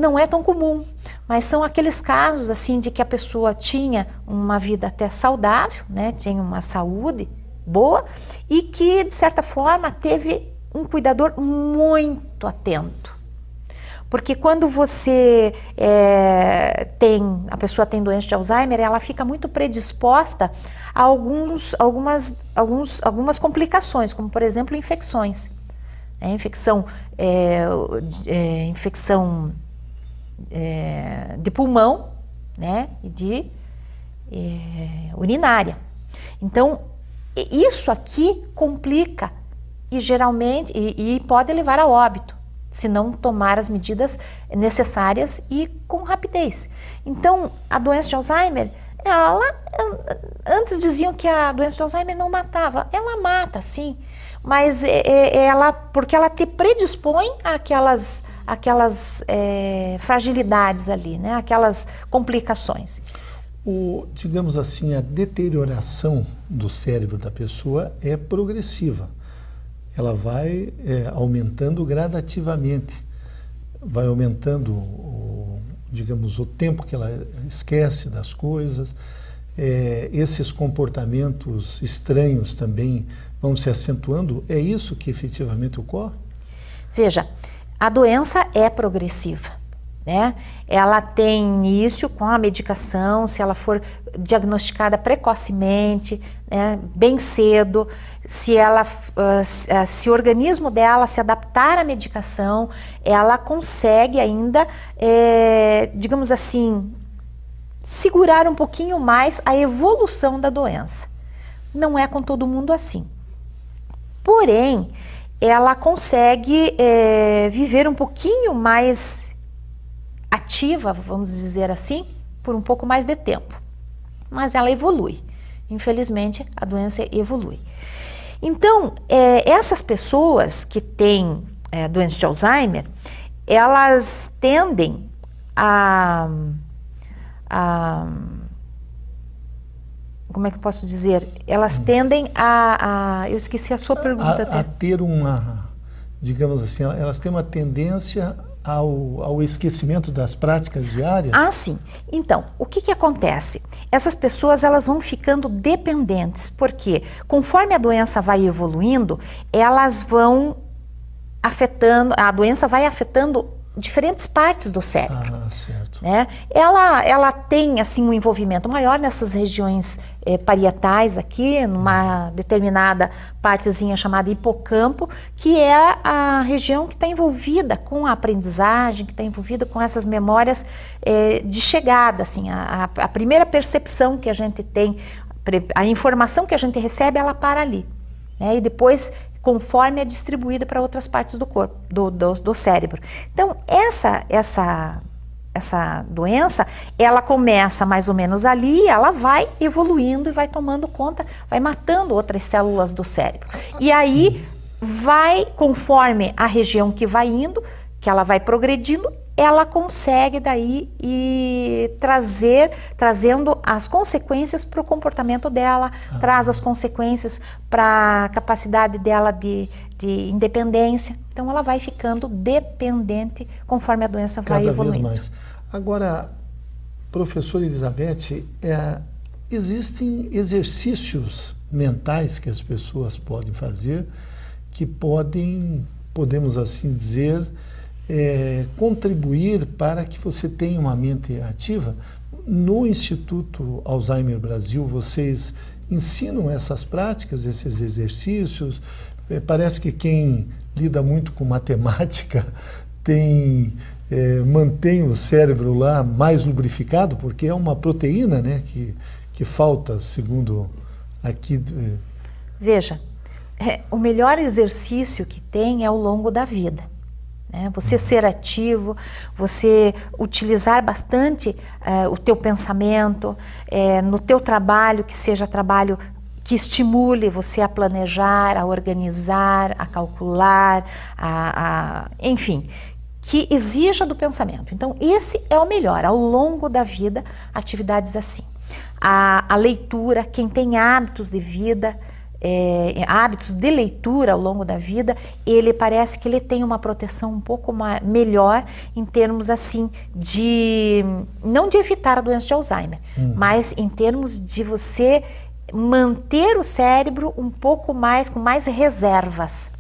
S4: Não é tão comum, mas são aqueles casos assim de que a pessoa tinha uma vida até saudável, né, tinha uma saúde boa e que, de certa forma, teve um cuidador muito atento. Porque quando você a pessoa tem doença de Alzheimer, ela fica muito predisposta a algumas complicações, como por exemplo infecções. Infecção de pulmão, né, e de urinária. Então, isso aqui complica e geralmente e pode levar a óbito, se não tomar as medidas necessárias e com rapidez. Então, a doença de Alzheimer, antes diziam que a doença de Alzheimer não matava. Ela mata, sim, mas porque ela te predispõe àquelas fragilidades ali, né? Aquelas complicações.
S1: Digamos assim, a deterioração do cérebro da pessoa é progressiva. Ela vai aumentando gradativamente, vai aumentando, digamos, o tempo que ela esquece das coisas, esses comportamentos estranhos também vão se acentuando. É isso que efetivamente ocorre?
S4: Veja, a doença é progressiva, né? Ela tem início com a medicação, se ela for diagnosticada precocemente, né, bem cedo, se o organismo dela se adaptar à medicação, ela consegue ainda, digamos assim, segurar um pouquinho mais a evolução da doença. Não é com todo mundo assim. Porém, ela consegue viver um pouquinho mais ativa, vamos dizer assim, por um pouco mais de tempo. Mas ela evolui. Infelizmente, a doença evolui. Então, essas pessoas que têm doença de Alzheimer, elas tendem como é que eu posso dizer? Elas tendem eu esqueci a sua pergunta.
S1: A ter digamos assim, elas têm uma tendência ao esquecimento das práticas diárias?
S4: Ah, sim. Então, o que acontece? Essas pessoas, elas vão ficando dependentes, porque conforme a doença vai evoluindo, elas vão afetando, a doença vai afetando diferentes partes do cérebro.
S1: Ah, certo.
S4: né? Ela tem assim um envolvimento maior nessas regiões parietais aqui, numa determinada partezinha chamada hipocampo, que é a região que está envolvida com a aprendizagem, que está envolvida com essas memórias de chegada, assim, a primeira percepção que a gente tem, a informação que a gente recebe, ela para ali, né? E depois, conforme é distribuída para outras partes do corpo, do cérebro. Então, essa doença, ela começa mais ou menos ali, ela vai evoluindo e vai tomando conta, vai matando outras células do cérebro. E aí, conforme a região que vai indo, que ela vai progredindo, ela consegue daí ir trazendo as consequências para o comportamento dela, traz as consequências para a capacidade dela de independência. Então ela vai ficando dependente conforme a doença vai evoluindo.
S1: Cada vez mais. Agora, professora Elizabeth, existem exercícios mentais que as pessoas podem fazer que podemos assim dizer, contribuir para que você tenha uma mente ativa. No Instituto Alzheimer Brasil, vocês ensinam essas práticas, esses exercícios? Parece que quem lida muito com matemática mantém o cérebro lá mais lubrificado, porque é uma proteína, né, que falta, segundo aqui.
S4: Veja, o melhor exercício que tem é ao longo da vida. Você ser ativo, você utilizar bastante o teu pensamento, no teu trabalho, que seja trabalho que estimule você a planejar, a organizar, a calcular, enfim, que exija do pensamento. Então, esse é o melhor, ao longo da vida, atividades assim. A leitura, quem tem hábitos de vida, hábitos de leitura ao longo da vida, ele parece que ele tem uma proteção um pouco melhor em termos assim não de evitar a doença de Alzheimer, mas em termos de você manter o cérebro um pouco mais, com mais reservas,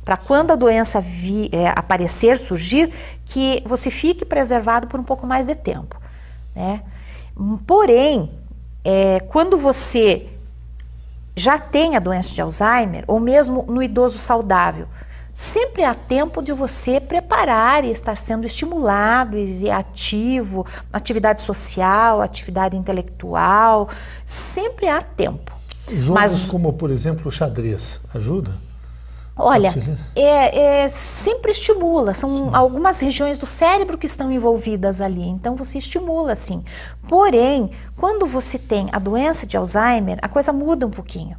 S4: para quando a doença aparecer, surgir, que você fique preservado por um pouco mais de tempo, né? Porém, quando você já tem a doença de Alzheimer, ou mesmo no idoso saudável, sempre há tempo de você preparar e estar sendo estimulado e ativo, atividade social, atividade intelectual, sempre há tempo.
S1: Jogos como, por exemplo, o xadrez, ajuda?
S4: Olha, sempre estimula, são algumas regiões do cérebro que estão envolvidas ali, então você estimula sim. Porém, quando você tem a doença de Alzheimer, a coisa muda um pouquinho,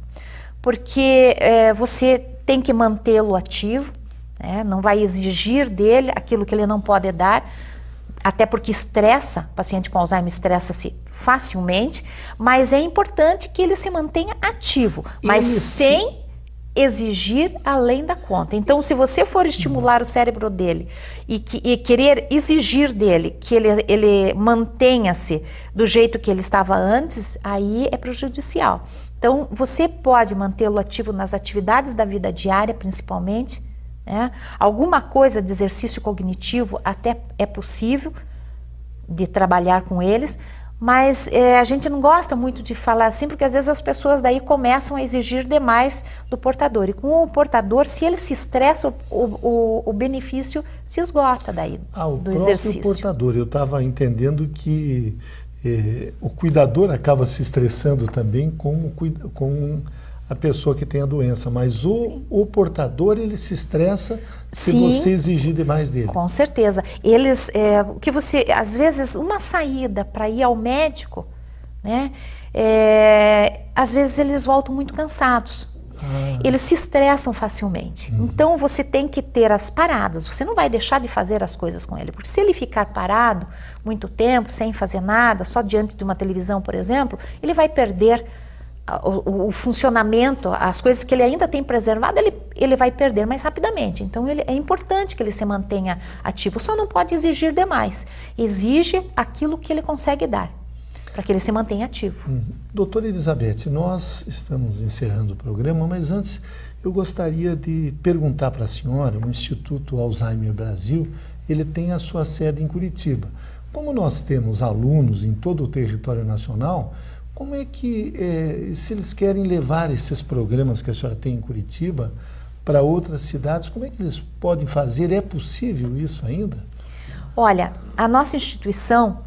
S4: porque você tem que mantê-lo ativo, né? Não vai exigir dele aquilo que ele não pode dar, até porque estressa, o paciente com Alzheimer estressa-se facilmente, mas é importante que ele se mantenha ativo, mas sem exigir além da conta. Então, se você for estimular o cérebro dele e querer exigir dele que ele mantenha-se do jeito que ele estava antes, aí é prejudicial. Então, você pode mantê-lo ativo nas atividades da vida diária, principalmente, né? Alguma coisa de exercício cognitivo até é possível de trabalhar com eles, mas a gente não gosta muito de falar assim, porque às vezes as pessoas daí começam a exigir demais do portador. E com o portador, se ele se estressa, o benefício se esgota daí do exercício. O próprio portador, eu estava entendendo que o cuidador acaba se estressando também com a pessoa que tem a doença, mas o portador, ele se estressa se você exigir demais dele. Com certeza. Eles, que você, às vezes, uma saída para ir ao médico, né, às vezes eles voltam muito cansados. Eles se estressam facilmente. Então você tem que ter as paradas, você não vai deixar de fazer as coisas com ele, porque se ele ficar parado muito tempo, sem fazer nada, só diante de uma televisão, por exemplo, ele vai perder o funcionamento, as coisas que ele ainda tem preservado, ele vai perder mais rapidamente. Então é importante que ele se mantenha ativo, só não pode exigir demais. Exige aquilo que ele consegue dar, para que ele se mantenha ativo. Doutora Elizabeth, nós estamos encerrando o programa, mas antes eu gostaria de perguntar para a senhora, o Instituto Alzheimer Brasil, ele tem a sua sede em Curitiba.
S1: Como nós temos alunos em todo o território nacional, como é que, se eles querem levar esses programas que a senhora tem em Curitiba para outras cidades, como é que eles podem fazer? É possível isso ainda?
S4: Olha, a nossa instituição,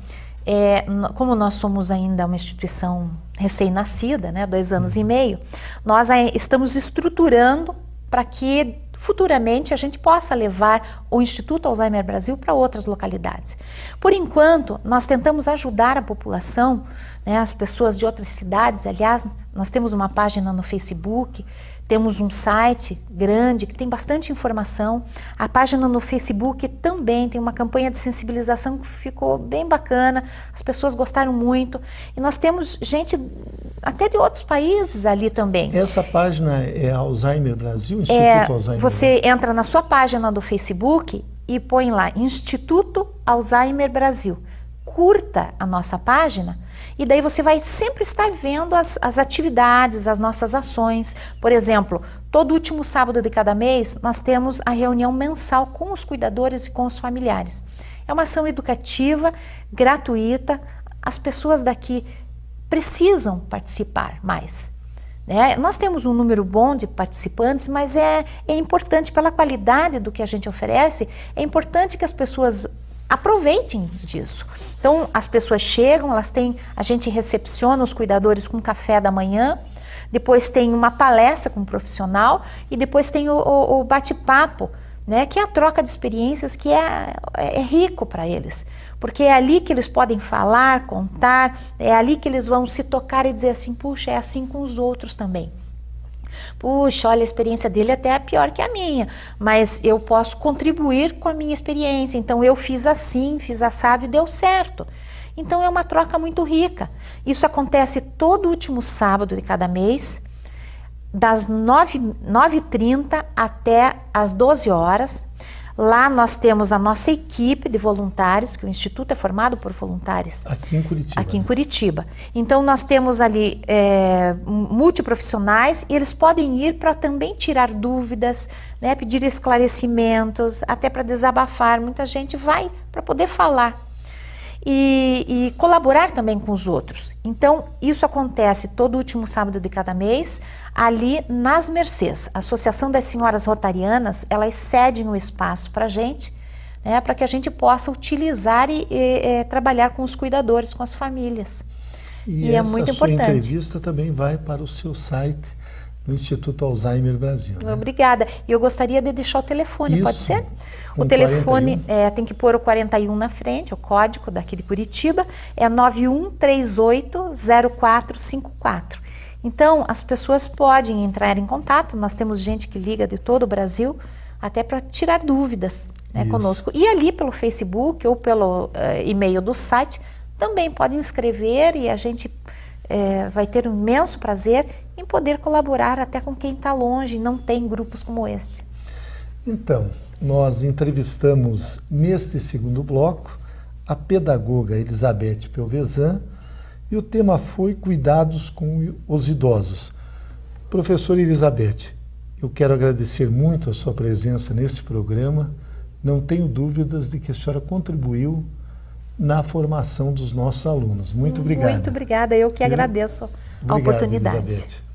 S4: como nós somos ainda uma instituição recém-nascida, né, 2 anos e meio, nós estamos estruturando para que futuramente a gente possa levar o Instituto Alzheimer Brasil para outras localidades. Por enquanto, nós tentamos ajudar a população, né, as pessoas de outras cidades. Aliás, nós temos uma página no Facebook, temos um site grande que tem bastante informação. A página no Facebook também tem uma campanha de sensibilização que ficou bem bacana, as pessoas gostaram muito. E nós temos gente até de outros países ali também.
S1: Essa página é Alzheimer Brasil, Instituto Alzheimer Brasil?
S4: Você entra na sua página do Facebook e põe lá Instituto Alzheimer Brasil. Curta a nossa página e daí você vai sempre estar vendo as atividades, as nossas ações. Por exemplo, todo último sábado de cada mês nós temos a reunião mensal com os cuidadores e com os familiares. É uma ação educativa, gratuita. As pessoas daqui precisam participar mais. Nós temos um número bom de participantes, mas é importante pela qualidade do que a gente oferece, é importante que as pessoas aproveitem disso. Então, as pessoas chegam, a gente recepciona os cuidadores com café da manhã, depois tem uma palestra com um profissional e depois tem o bate-papo, né, que é a troca de experiências, que é rico para eles, porque é ali que eles podem falar, contar, é ali que eles vão se tocar e dizer assim, puxa, é assim com os outros também. Puxa, olha, a experiência dele até é pior que a minha, mas eu posso contribuir com a minha experiência, então eu fiz assim, fiz assado e deu certo. Então é uma troca muito rica. Isso acontece todo último sábado de cada mês, das 9h30 até as 12 horas. Lá nós temos a nossa equipe de voluntários, que o Instituto é formado por voluntários.
S1: Aqui em Curitiba.
S4: Aqui em Curitiba. Então nós temos ali multiprofissionais e eles podem ir para também tirar dúvidas, né, pedir esclarecimentos, até para desabafar. Muita gente vai para poder falar. E colaborar também com os outros. Então, isso acontece todo último sábado de cada mês, ali nas Mercês. A Associação das Senhoras Rotarianas, elas cedem o espaço para a gente, né, para que a gente possa utilizar e trabalhar com os cuidadores, com as famílias.
S1: E é muito importante. Essa entrevista também vai para o seu site, no Instituto Alzheimer Brasil. Né?
S4: Obrigada. E eu gostaria de deixar o telefone,
S1: isso,
S4: pode ser? O telefone tem que pôr o 41 na frente, o código daqui de Curitiba, é 91380454. Então, as pessoas podem entrar em contato, nós temos gente que liga de todo o Brasil, até para tirar dúvidas, né, conosco. E ali pelo Facebook ou pelo e-mail do site, também podem escrever e a gente vai ter um imenso prazer em poder colaborar até com quem está longe e não tem grupos como esse.
S1: Então, nós entrevistamos neste segundo bloco a pedagoga Elizabeth Pelvezan e o tema foi Cuidados com os Idosos. Professora Elizabeth, eu quero agradecer muito a sua presença nesse programa. Não tenho dúvidas de que a senhora contribuiu na formação dos nossos alunos. Muito obrigado.
S4: Muito obrigada, eu que agradeço a oportunidade.
S1: Elizabeth.